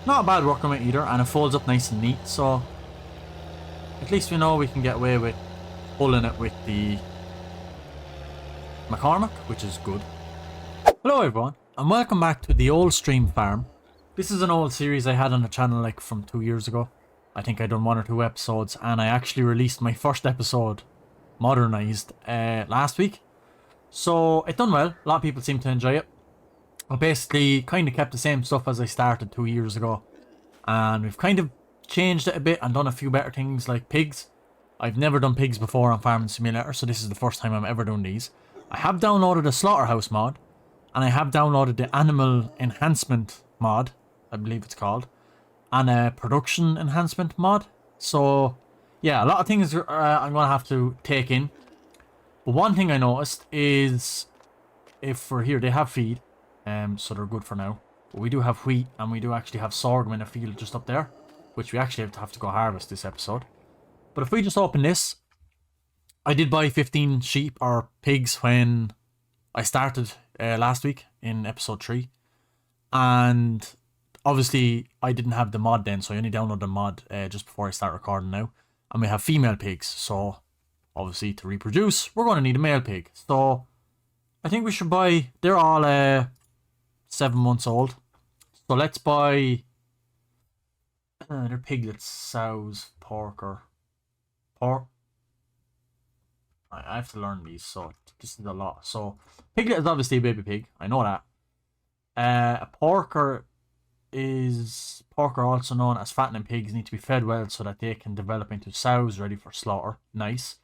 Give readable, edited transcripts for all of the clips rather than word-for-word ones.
Not a bad working with either, and it folds up nice and neat, so at least we know we can get away with pulling it with the McCormick, which is good. Hello everyone, and welcome back to the old stream farm. This is an old series I had on the channel like from 2 years ago. I think I done 1 or 2 episodes, and I actually released my first episode modernized last week. So it done well. A lot of people seem to enjoy it. I basically kind of kept the same stuff as I started 2 years ago, and we've kind of changed it a bit and done a few better things like pigs. I've never done pigs before on Farming Simulator, so this is the first time I'm ever doing these. I have downloaded a slaughterhouse mod, and I have downloaded the animal enhancement mod, I believe it's called, and a production enhancement mod. So yeah, a lot of things I'm gonna have to take in. But one thing I noticed is, if we're here, they have feed, so they're good for now. But we do have wheat, and we do actually have sorghum in a field just up there, which we actually have to go harvest this episode. But if we just open this, I did buy 15 sheep or pigs when I started last week in episode 3, and obviously I didn't have the mod then, so I only downloaded the mod just before I start recording now. And we have female pigs, so obviously to reproduce we're going to need a male pig. So I think we should buy, they're all 7 months old, so let's buy they're piglets, sows, pork, or pork. I have to learn these, so this is a lot. So piglet is obviously a baby pig, I know that. A porker is, porker also known as fattening pigs, need to be fed well so that they can develop into sows ready for slaughter. Nice.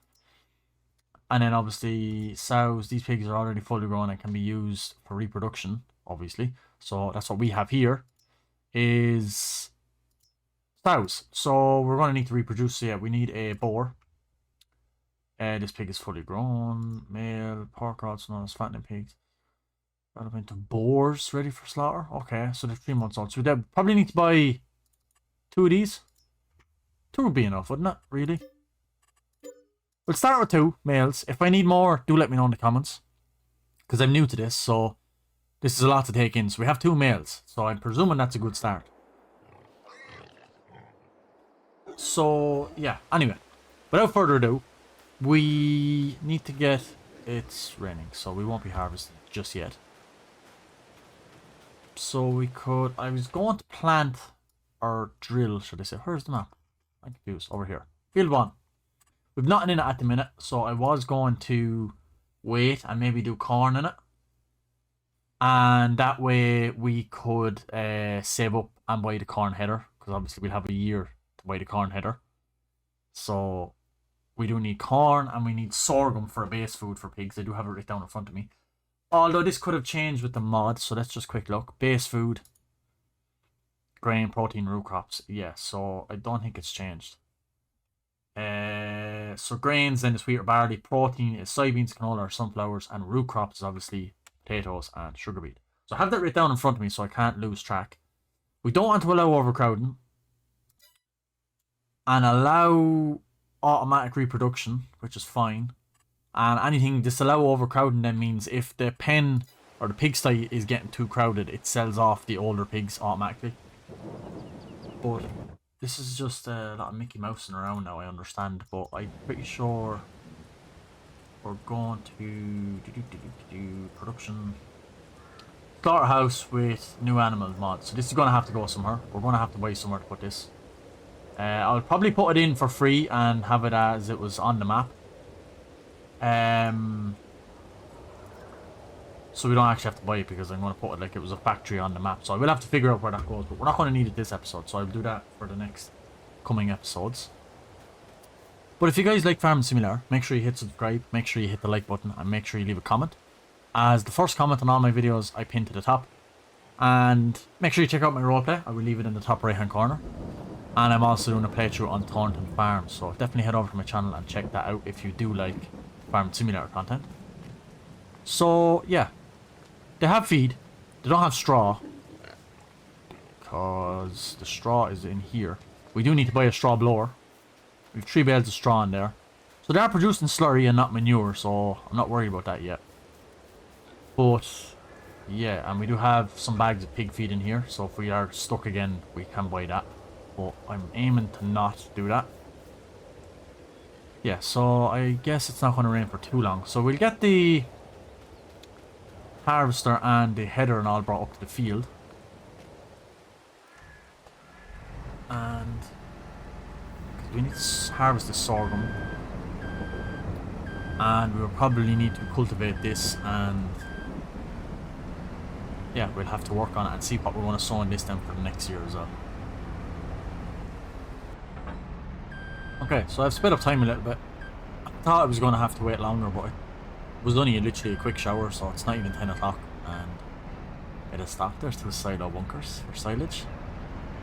And then obviously sows, these pigs are already fully grown and can be used for reproduction, obviously. So that's what we have here, is sows. So we're going to need to reproduce, so yeah, we need a boar. This pig is fully grown, male, pork also known as fattening pigs. Develop into boars ready for slaughter. Okay, so they're 3 months old. So we probably need to buy 2 of these. 2 would be enough, wouldn't it? Really? We'll start with 2 males. If I need more, do let me know in the comments, because I'm new to this, so this is a lot to take in. So we have 2 males, so I'm presuming that's a good start. So yeah, anyway, without further ado, we need to get, it's raining, so we won't be harvesting just yet. So we could, I was going to plant or drill, should I say. Where's the map? I'm confused. Over here. Field 1. We've nothing in it at the minute, so I was going to wait and maybe do corn in it. And that way we could save up and buy the corn header, because obviously we'll have a year to buy the corn header. So we do need corn, and we need sorghum for a base food for pigs. I do have it written down in front of me. Although this could have changed with the mod, so let's just quick look. Base food, grain, protein, root crops. Yeah, so I don't think it's changed. So grains, then is wheat or barley. Protein is soybeans, canola, or sunflowers, and root crops is obviously potatoes and sugar beet. So I have that written down in front of me, so I can't lose track. We don't want to allow overcrowding, and allow automatic reproduction, which is fine. And anything disallow overcrowding then means if the pen or the pigsty is getting too crowded, it sells off the older pigs automatically. But this is just a lot of Mickey Mousing around now, I understand, but I'm pretty sure we're going to do production slaughterhouse with new animal mod. So this is going to have to go somewhere. We're going to have to buy somewhere to put this. I'll probably put it in for free and have it as it was on the map. So we don't actually have to buy it, because I'm going to put it like it was a factory on the map. So I will have to figure out where that goes, but we're not going to need it this episode, so I'll do that for the next coming episodes. But if you guys like Farming Simulator, make sure you hit subscribe, make sure you hit the like button, and make sure you leave a comment, as the first comment on all my videos I pin to the top. And make sure you check out my roleplay. I will leave it in the top right hand corner. And I'm also doing a playthrough on Thornton Farm, so definitely head over to my channel and check that out if you do like Farming Simulator content. So yeah, they have feed. They don't have straw, because the straw is in here. We do need to buy a straw blower. We have 3 bales of straw in there. So they are producing slurry and not manure, so I'm not worried about that yet. But Yeah, and we do have some bags of pig feed in here, so if we are stuck again, we can buy that. But I'm aiming to not do that. Yeah, so I guess it's not going to rain for too long. So we'll get the harvester and the header and all brought up to the field. And we need to harvest the sorghum. And we'll probably need to cultivate this, and yeah, we'll have to work on it and see what we want to sow in this then for the next year as well. Okay, so I've sped up time a little bit. I thought I was going to have to wait longer, but it was only literally a quick shower, so it's not even 10 o'clock. And it has stopped there to the silo bunkers for silage.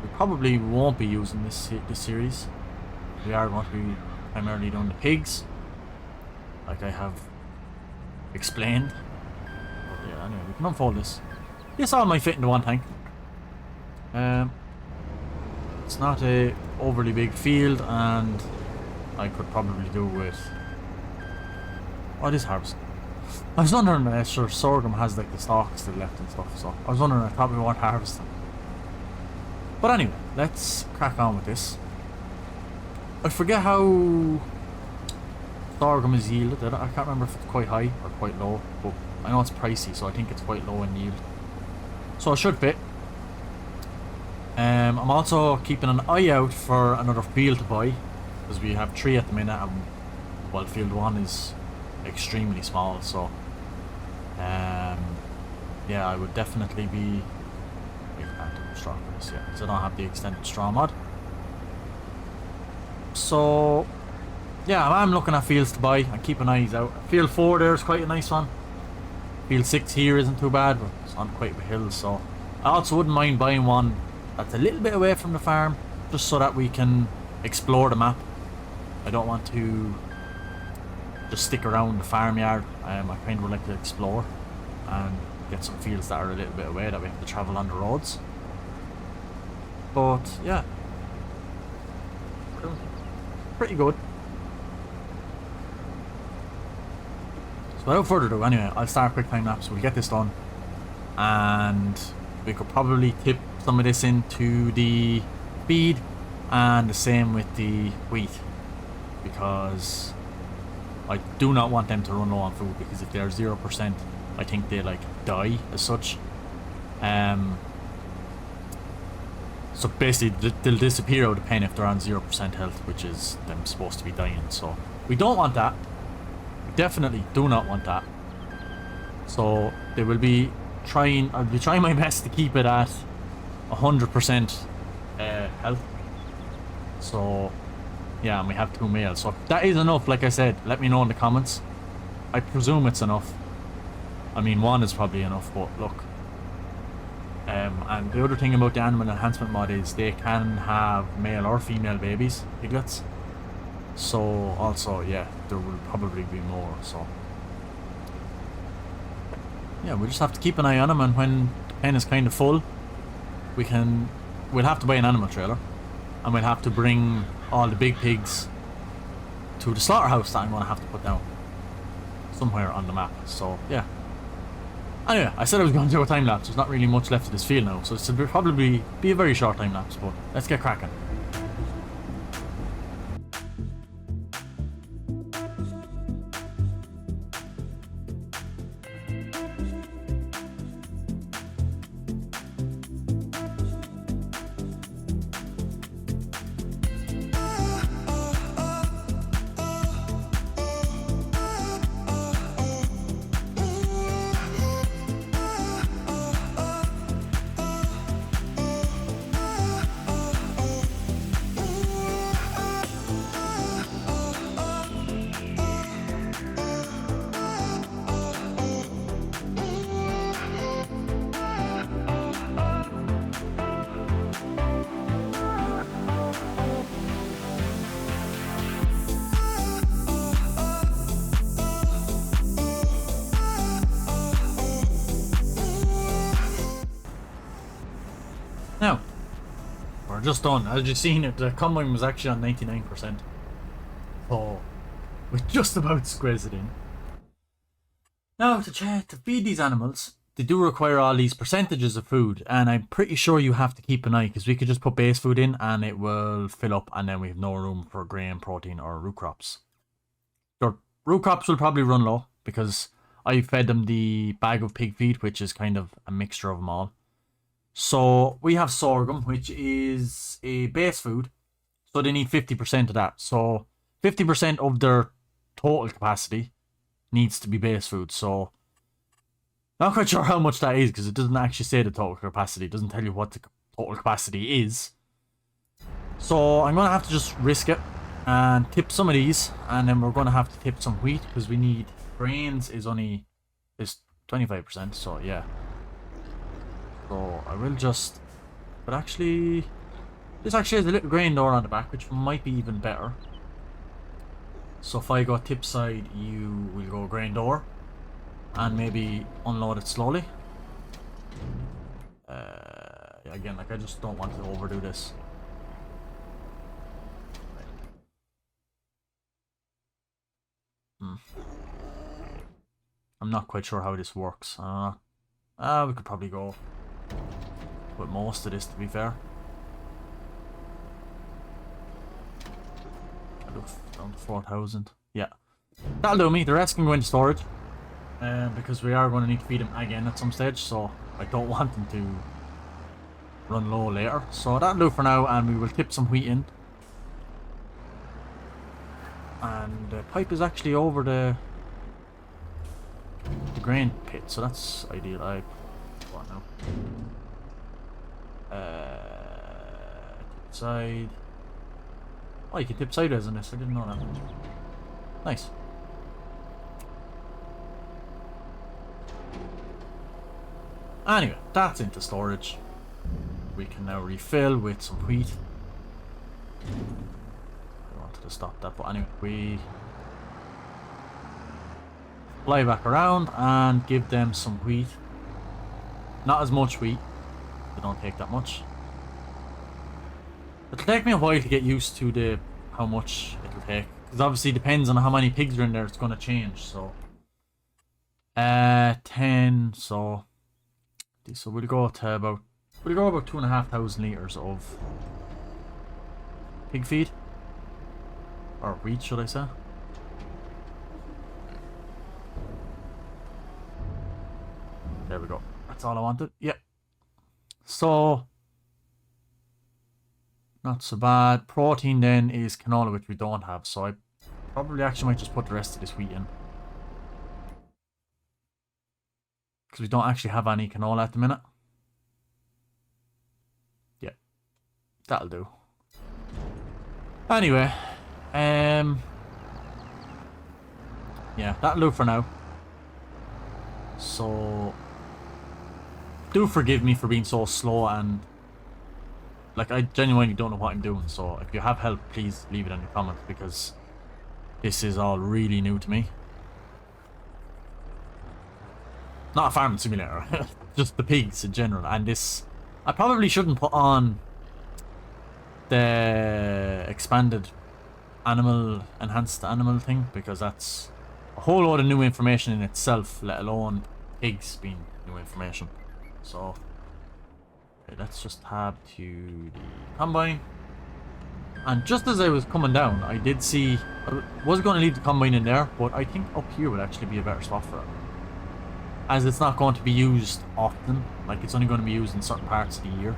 We probably won't be using this series. We are going to be primarily doing the pigs, like I have explained. But yeah, anyway, we can unfold this. This all might fit into one tank. It's not a overly big field, and I could probably do with... What is harvest? I was wondering, sure, sorghum has like the stalks still left and stuff, so I was wondering, I probably won't harvest them. But anyway, let's crack on with this. I forget how sorghum is yielded. I can't remember if it's quite high or quite low, but I know it's pricey, so I think it's quite low in yield. So it should fit. I'm also keeping an eye out for another field to buy, because we have 3 at the minute, and well, field 1 is extremely small, so yeah, I would definitely be... I can't do straw for this yet, because I don't have the extended straw mod. So yeah, I'm looking at fields to buy and keeping eyes out. Field 4 there is quite a nice one. Field 6 here isn't too bad, but it's on quite a hill, so I also wouldn't mind buying one that's a little bit away from the farm, just so that we can explore the map. I don't want to just stick around the farmyard. I kind of would like to explore and get some fields that are a little bit away that we have to travel on the roads. But yeah, pretty good. So without further ado, anyway, I'll start a quick time lapse. We'll get this done, and we could probably tip some of this into the feed, and the same with the wheat, because I do not want them to run low on food, because if they're 0%, I think they like die as such. So basically they'll disappear out of the pen if they're on 0% health, which is them supposed to be dying. So we don't want that. We definitely do not want that. So they will be trying, I'll be trying my best to keep it at 100% health. So yeah, and we have 2 males. So if that is enough, like I said, let me know in the comments. I presume it's enough. I mean, 1 is probably enough, but look. And the other thing about the animal enhancement mod is they can have male or female babies, piglets. So also, yeah, there will probably be more, so yeah, we'll just have to keep an eye on them, and when the pen is kind of full, we'll have to buy an animal trailer, and we'll have to bring all the big pigs to the slaughterhouse that I'm going to have to put down somewhere on the map. So yeah, anyway, I said I was going to do a time lapse. There's not really much left of this field now, so this will probably be a very short time lapse, but let's get cracking. Now, we're just done. As you've seen, the combine was actually on 99%. So, we just about squeezed it in. Now, to feed these animals, they do require all these percentages of food, and I'm pretty sure you have to keep an eye, because we could just put base food in and it will fill up, and then we have no room for grain, protein, or root crops. Your root crops will probably run low, because I fed them the bag of pig feed, which is kind of a mixture of them all. So we have sorghum, which is a base food, so they need 50% of that. So 50% of their total capacity needs to be base food. So not quite sure how much that is, because it doesn't actually say the total capacity. It doesn't tell you what the total capacity is. So I'm going to have to just risk it and tip some of these, and then we're going to have to tip some wheat, because we need grains is 25%, so yeah. So I will just, but actually this actually has a little grain door on the back, which might be even better. So if I go tip side, you will go grain door and maybe unload it slowly. Again, like, I just don't want to overdo this. I'm not quite sure how this works. We could probably go with most of this, to be fair. Down to 4,000. Yeah, that'll do me. The rest can go into storage, because we are going to need to feed them again at some stage, so I don't want them to run low later. So that'll do for now, and we will tip some wheat in. And the pipe is actually over the grain pit, so that's ideal. What now? Tip side. Oh, you can tip sideways on this. I didn't know that. Nice. Anyway, that's into storage. We can now refill with some wheat. I wanted to stop that, but anyway, we fly back around and give them some wheat. Not as much wheat. They don't take that much. It'll take me a while to get used to how much it'll take, because obviously it depends on how many pigs are in there. It's going to change. So 10. So we'll go about 2,500 liters of pig feed, or wheat, should I say? There we go. That's all I wanted. Yep. So not so bad. Protein then is canola, which we don't have, so I probably actually might just put the rest of this wheat in, because we don't actually have any canola at the minute. Yeah, that'll do. Anyway, yeah, that'll do for now. So do forgive me for being so slow, and like, I genuinely don't know what I'm doing, so if you have help, please leave it in the comments, because this is all really new to me. Not a farming simulator, just the pigs in general. And this, I probably shouldn't put on the expanded enhanced animal thing, because that's a whole lot of new information in itself, let alone pigs being new information. So let's just tab to the combine. And just as I was coming down, I did see, I was going to leave the combine in there, but I think up here would actually be a better spot for it, as it's not going to be used often. Like, it's only going to be used in certain parts of the year.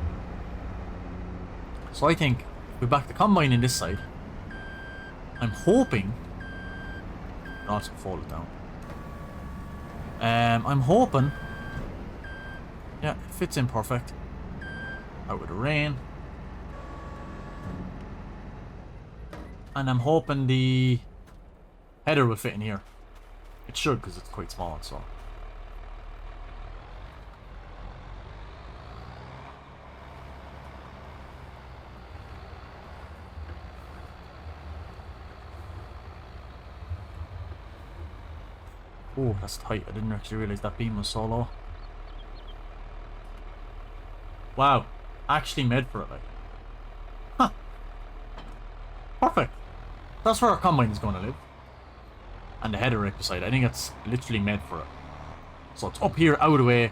So I think if we back the combine in this side, I'm hoping, I'll also fold it down. I'm hoping, yeah, it fits in perfect. Out with the rain. And I'm hoping the header will fit in here. It should, because it's quite small, so. Oh, that's tight. I didn't actually realize that beam was so low. Wow. Actually made for it, like. Huh. Perfect. That's where our combine is going to live. And the header right beside it. I think it's literally made for it. So it's up here, out of the way.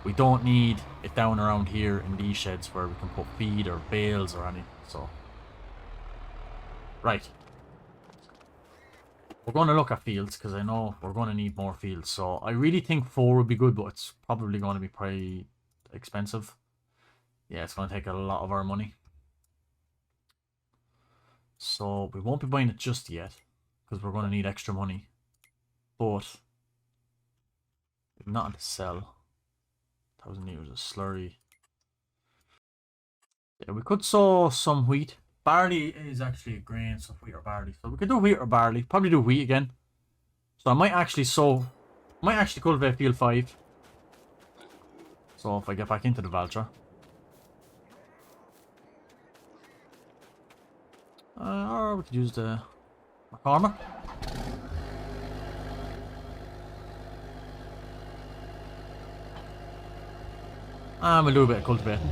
We don't need it down around here in these sheds where we can put feed or bales or anything, so. Right. We're going to look at fields, because I know we're going to need more fields, so I really think 4 would be good, but it's probably going to be pretty expensive. Yeah, it's going to take a lot of our money. So we won't be buying it just yet, because we're going to need extra money. But we've nothing to sell. 1,000 liters of slurry. Yeah, we could sow some wheat. Barley is actually a grain, so wheat or barley. So we could do wheat or barley. Probably do wheat again. So I might actually cultivate field 5. So if I get back into the Valtra. Or we could use the McCormick. And we'll do a bit of cultivating.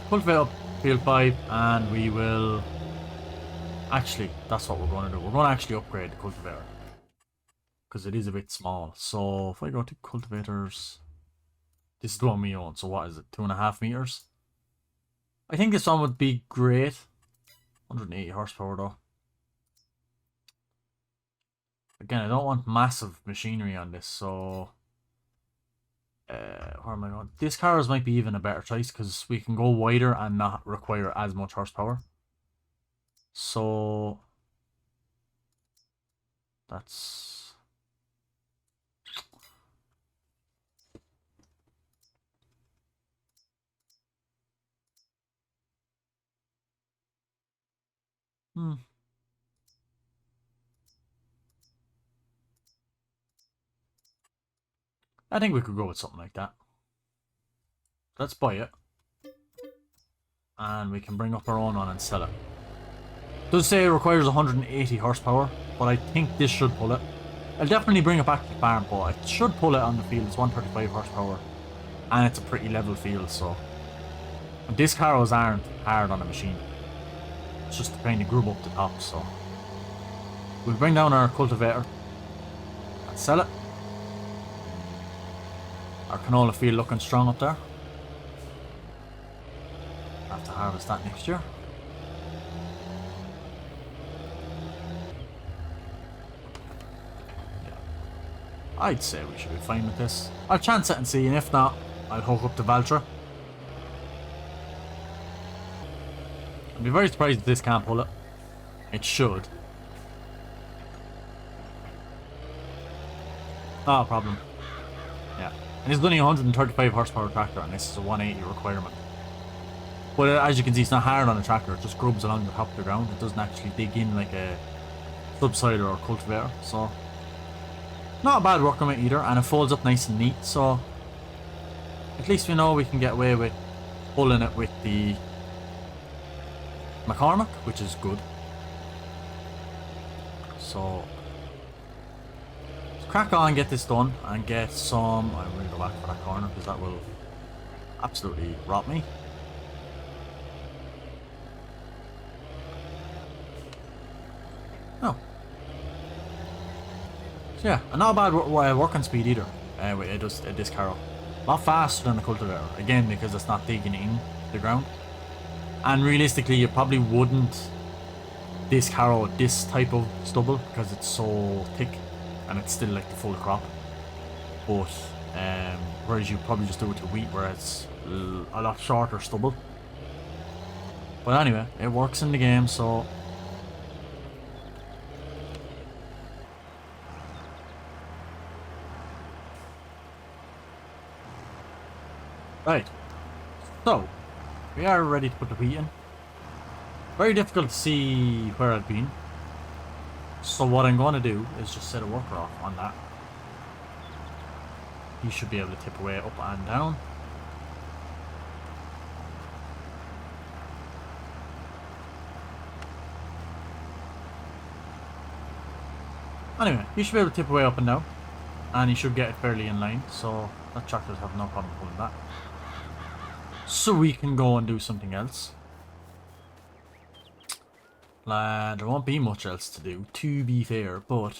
Cultivate up field 5 and we will... Actually, that's what we're going to do. We're going to actually upgrade the cultivator. Because it is a bit small. So if I go to cultivators... This is the one we own. So what is it? 2.5 meters? I think this one would be great. 180 horsepower though. Again, I don't want massive machinery on this, so... where am I going? This cars might be even a better choice because we can go wider and not require as much horsepower. So... That's... I think we could go with something like that. Let's buy it. And we can bring up our own one and sell it. Does say it requires 180 horsepower, but I think this should pull it. I'll definitely bring it back to the farm, but it should pull it on the field. It's 135 horsepower. And it's a pretty level field, so... And disc harrows aren't hard on a machine. It's just to kind of grub up the top, so... We'll bring down our cultivator. And sell it. Our canola field looking strong up there. Have to harvest that next year. Yeah. I'd say we should be fine with this. I'll chance it and see, and if not, I'll hook up the Valtra. I'd be very surprised if this can't pull it. It should. Not a problem. Yeah. And it's only a 135 horsepower tractor, and this is a 180 requirement. But as you can see, it's not hard on the tractor. It just grubs along the top of the ground. It doesn't actually dig in like a subsider or cultivator. So, not a bad working with either, and it folds up nice and neat. So, at least we know we can get away with pulling it with the McCormick, which is good. So, let's crack on, get this done, and get some... I'm going to go back for that corner because that will absolutely rot me. Oh. So yeah, and not a bad working speed either. It does this carroll. A lot faster than the cultivator. Again, because it's not digging in the ground. And realistically, you probably wouldn't disc harrow this type of stubble because it's so thick and it's still like the full crop. But whereas you probably just do it to wheat where it's a lot shorter stubble. But anyway, it works in the game, so... Right, so we are ready to put the wheat in. Very difficult to see where I've been. So what I'm going to do is just set a worker off on that. He should be able to tip away up and down. Anyway, he should be able to tip away up and down. And he should get it fairly in line, so that tractors have no problem pulling that. so we can go and do something else. There won't be much else to do, to be fair, but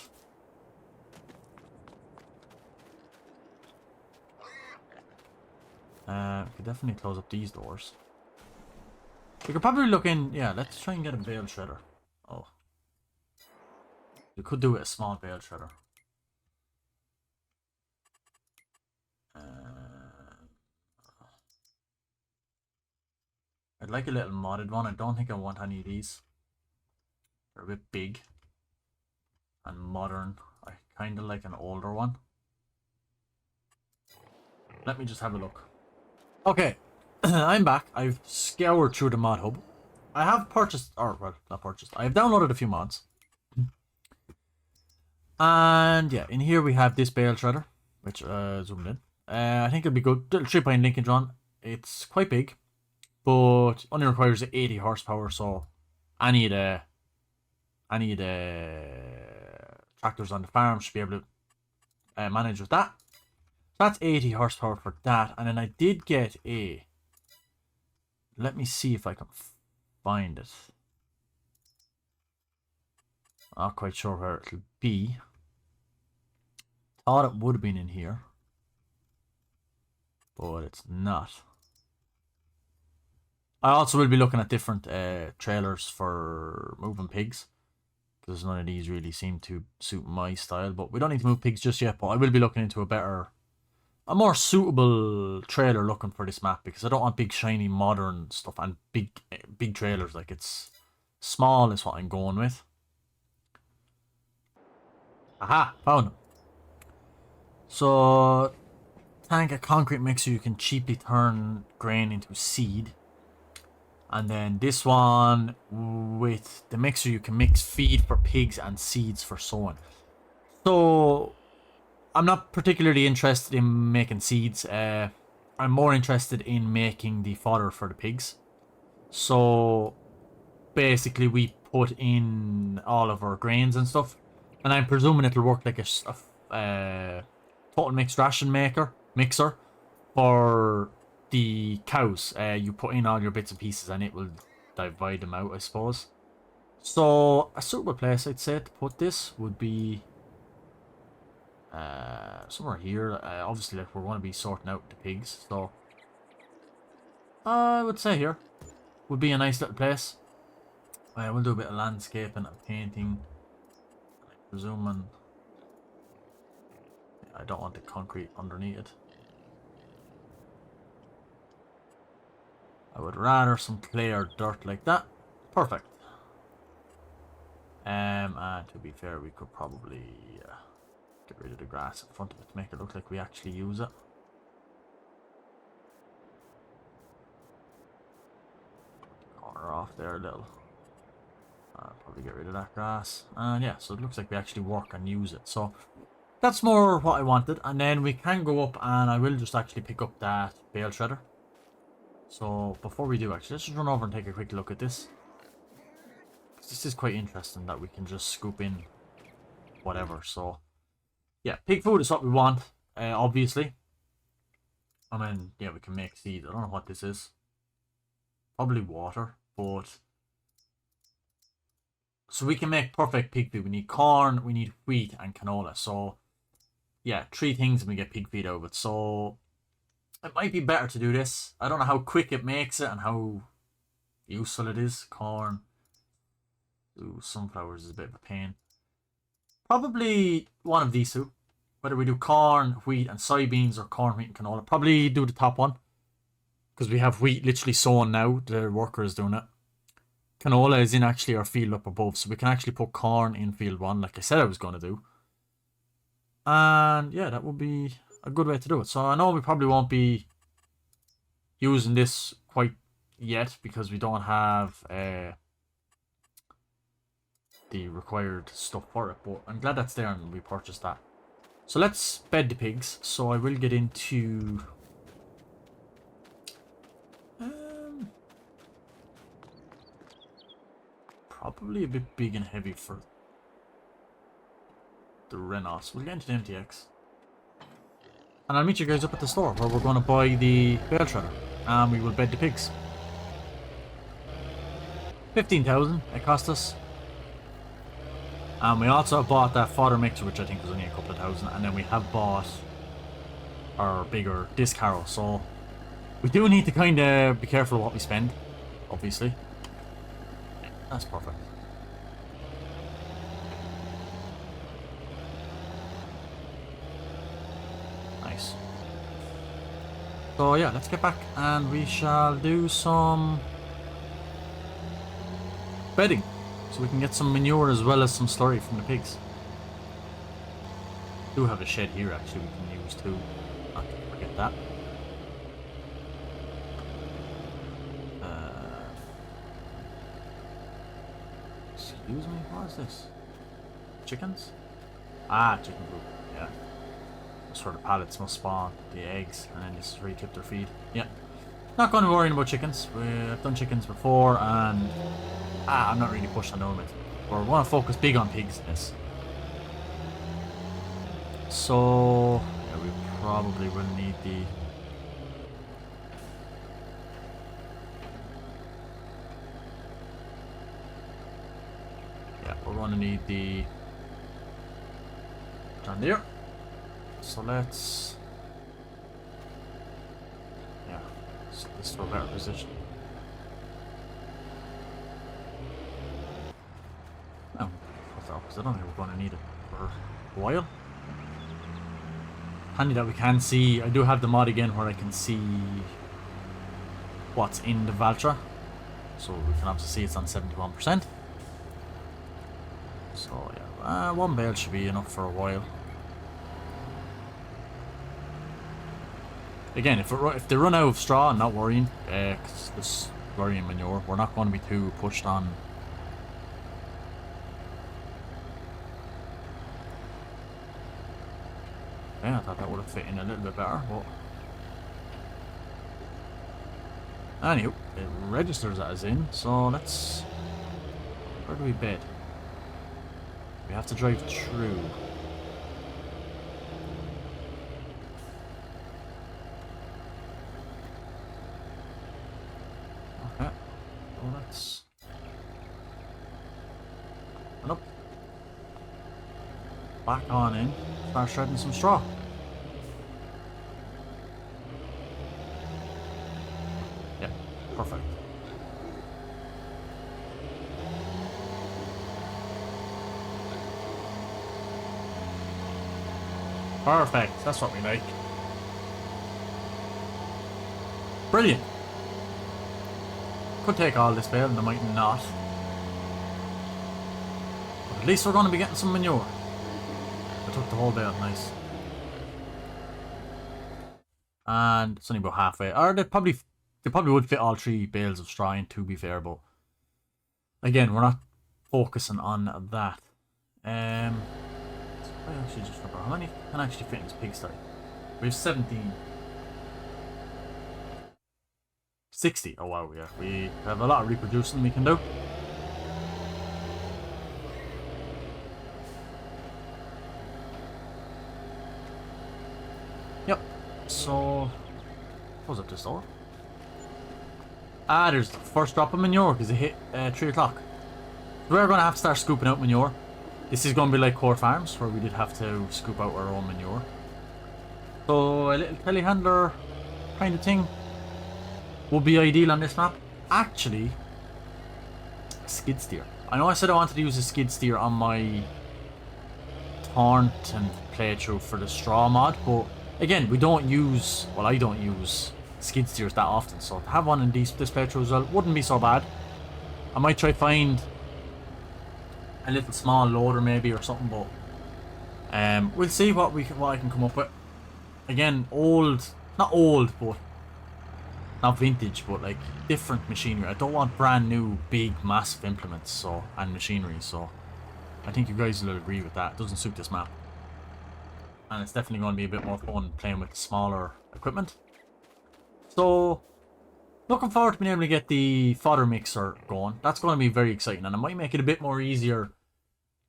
we could definitely close up these doors. We could probably look in. Yeah, let's try and get a bale shredder. Oh, we could do it a small bale shredder. I'd like a little modded one. I don't think I want any of these. They're a bit big and modern. I kind of like an older one. Let me just have a look. Okay, I'm back. I've scoured through the mod hub. I have purchased, or well, not purchased. I have downloaded a few mods. And yeah, in here we have this bale shredder, which zoomed in. I think it'll be good. Little 3-point linkage run. It's quite big, but only requires 80 horsepower. So any of the tractors on the farm should be able to manage with that. So that's 80 horsepower for that. And then I did get a. Let me see if I can find it. Not quite sure where it'll be. Thought it would have been in here, but it's not. I also will be looking at different trailers for moving pigs, because none of these really seem to suit my style. But we don't need to move pigs just yet. But I will be looking into a more suitable trailer looking for this map, because I don't want big shiny modern stuff and big trailers. Like, it's small is what I'm going with. Aha, found them. So, tank a concrete mixer, you can cheaply turn grain into seed. And then this one, with the mixer, you can mix feed for pigs and seeds for sowing. So, I'm not particularly interested in making seeds. I'm more interested in making the fodder for the pigs. So, basically we put in all of our grains and stuff. And I'm presuming it'll work like a total mixed ration mixer for the cows. You put in all your bits and pieces and it will divide them out, I suppose. So a suitable place I'd say to put this would be somewhere here. Obviously, like, we're going to be sorting out the pigs, so I would say here would be a nice little place. We'll do a bit of landscaping and painting. I'm presuming I don't want the concrete underneath it. I would rather some clay or dirt like that. Perfect. And to be fair, we could probably get rid of the grass in front of it to make it look like we actually use it. Corner off there a little. I'll probably get rid of that grass. And yeah, so it looks like we actually work and use it. So that's more what I wanted. And then we can go up and I will just actually pick up that bale shredder. So before we do, actually, let's just run over and take a quick look at this. This is quite interesting that we can just scoop in whatever. So yeah, pig food is what we want, obviously. I mean, yeah, we can make seeds. I don't know what this is. Probably water, but so we can make perfect pig feed. We need corn, we need wheat, and canola. So yeah, 3 things and we get pig feed out of it. So it might be better to do this. I don't know how quick it makes it and how useful it is. Corn. Ooh, sunflowers is a bit of a pain. Probably one of these two. Whether we do corn, wheat, and soybeans, or corn, wheat, and canola. Probably do the top one, because we have wheat literally sown now. The worker is doing it. Canola is in actually our field up above, so we can actually put corn in field 1, like I said I was going to do. And yeah, that would be a good way to do it. So I know we probably won't be using this quite yet, because we don't have the required stuff for it, but I'm glad that's there and we purchased that. So let's bed the pigs. So I will get into probably a bit big and heavy for the Renault. We'll get into the MTX. And I'll meet you guys up at the store where we're going to buy the bale shredder. and we will bed the pigs. 15,000 it cost us. And we also bought that fodder mixer, which I think was only a couple of thousand, and then we have bought our bigger disc harrow. So we do need to kind of be careful what we spend, obviously. That's perfect. Nice. So yeah, let's get back and we shall do some bedding, so we can get some manure as well as some slurry from the pigs. We do have a shed here actually we can use too, not to forget that. Excuse me, what is this? Chickens? Ah, chicken coop, yeah. That's where the pallets must spawn the eggs, and then just re-tip their feed. Yeah. Not going to worry about chickens. I've done chickens before, and I'm not really pushed on them. We want to focus big on pigs in this. So yeah, we probably will need the we're going to need the John Deere. So let's set this to a better position. Oh, because I don't think we're going to need it for a while. Handy that we can see. I do have the mod again where I can see what's in the Valtra, so we can obviously see it's on 71%. So yeah, one bale should be enough for a while. Again, if they run out of straw, I'm not worrying, because this slurry and manure, we're not going to be too pushed on. Yeah, I thought that would have fit in a little bit better, but anywho, it registers that as in, so let's, where do we bed? We have to drive through. Okay, well let's, and up, back on in, start shredding some straw. Yeah, perfect. Perfect, that's what we like. Brilliant. Could take all this bale and I might not. But at least we're going to be getting some manure. I took the whole bale, nice. And it's only about halfway. Or they probably would fit all 3 bales of straw in, to be fair, but again, we're not focusing on that. I actually just remember how many can actually fit in this pigsty. We have 17. 60. Oh wow, yeah. We have a lot of reproducing we can do. Yep. So close up this door. Ah, there's the first drop of manure because it hit 3 o'clock. We're going to have to start scooping out manure. This is going to be like Core Farms, where we did have to scoop out our own manure. So a little telehandler kind of thing would be ideal on this map. Actually, a skid steer. I know I said I wanted to use a skid steer on my Thornton playthrough for the straw mod, but again, we don't use, well, I don't use skid steers that often, so to have one in this playthrough as well wouldn't be so bad. I might try find a little small loader maybe or something, but we'll see what I can come up with. Again, not old, but not vintage, but like different machinery. I don't want brand new, big, massive implements and machinery. So I think you guys will agree with that. It doesn't suit this map, and it's definitely going to be a bit more fun playing with smaller equipment. So looking forward to being able to get the fodder mixer going. That's going to be very exciting, and it might make it a bit more easier,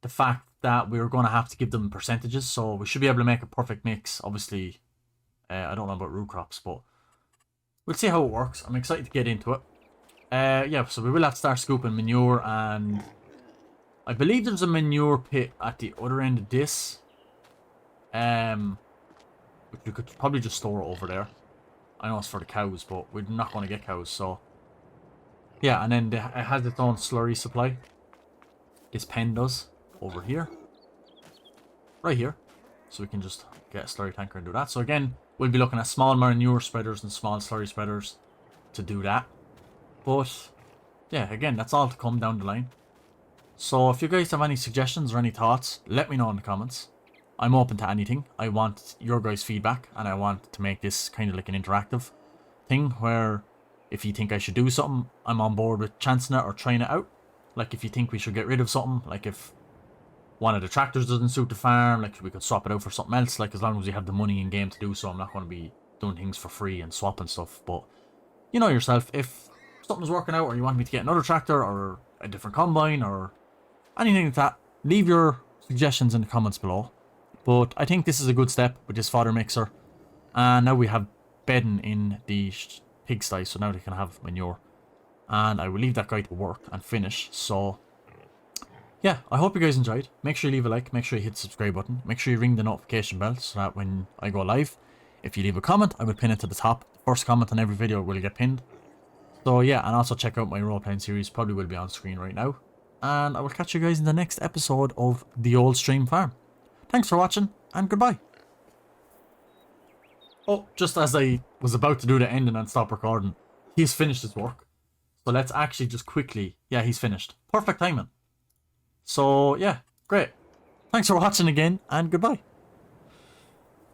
the fact that we're going to have to give them percentages, so we should be able to make a perfect mix. Obviously, I don't know about root crops, but we'll see how it works. I'm excited to get into it. Yeah, so we will have to start scooping manure, and I believe there's a manure pit at the other end of this. Which we could probably just store it over there. I know it's for the cows, but we're not going to get cows, so... Yeah, and then it has its own slurry supply. This pen does, over here. Right here. So we can just get a slurry tanker and do that. So again, we'll be looking at small manure spreaders and small slurry spreaders to do that. But, yeah, again, that's all to come down the line. So if you guys have any suggestions or any thoughts, let me know in the comments. I'm open to anything. I want your guys' feedback, and I want to make this kind of like an interactive thing where if you think I should do something, I'm on board with chancing it or trying it out. Like if you think we should get rid of something, like if one of the tractors doesn't suit the farm, like we could swap it out for something else, like as long as we have the money in game to do so. I'm not going to be doing things for free and swapping stuff, but you know yourself, if something's working out or you want me to get another tractor or a different combine or anything like that, leave your suggestions in the comments below. But I think this is a good step with this fodder mixer. And now we have bedding in the pigsty, so now they can have manure. And I will leave that guy to work and finish. So, yeah, I hope you guys enjoyed. Make sure you leave a like, make sure you hit the subscribe button. Make sure you ring the notification bell so that when I go live, if you leave a comment, I will pin it to the top. The first comment on every video will get pinned. So, yeah, and also check out my role-playing series, probably will be on screen right now. And I will catch you guys in the next episode of The Old Stream Farm. Thanks for watching, and goodbye. Oh, just as I was about to do the ending and stop recording, he's finished his work. So let's actually just quickly... Yeah, he's finished. Perfect timing. So, yeah, great. Thanks for watching again, and goodbye.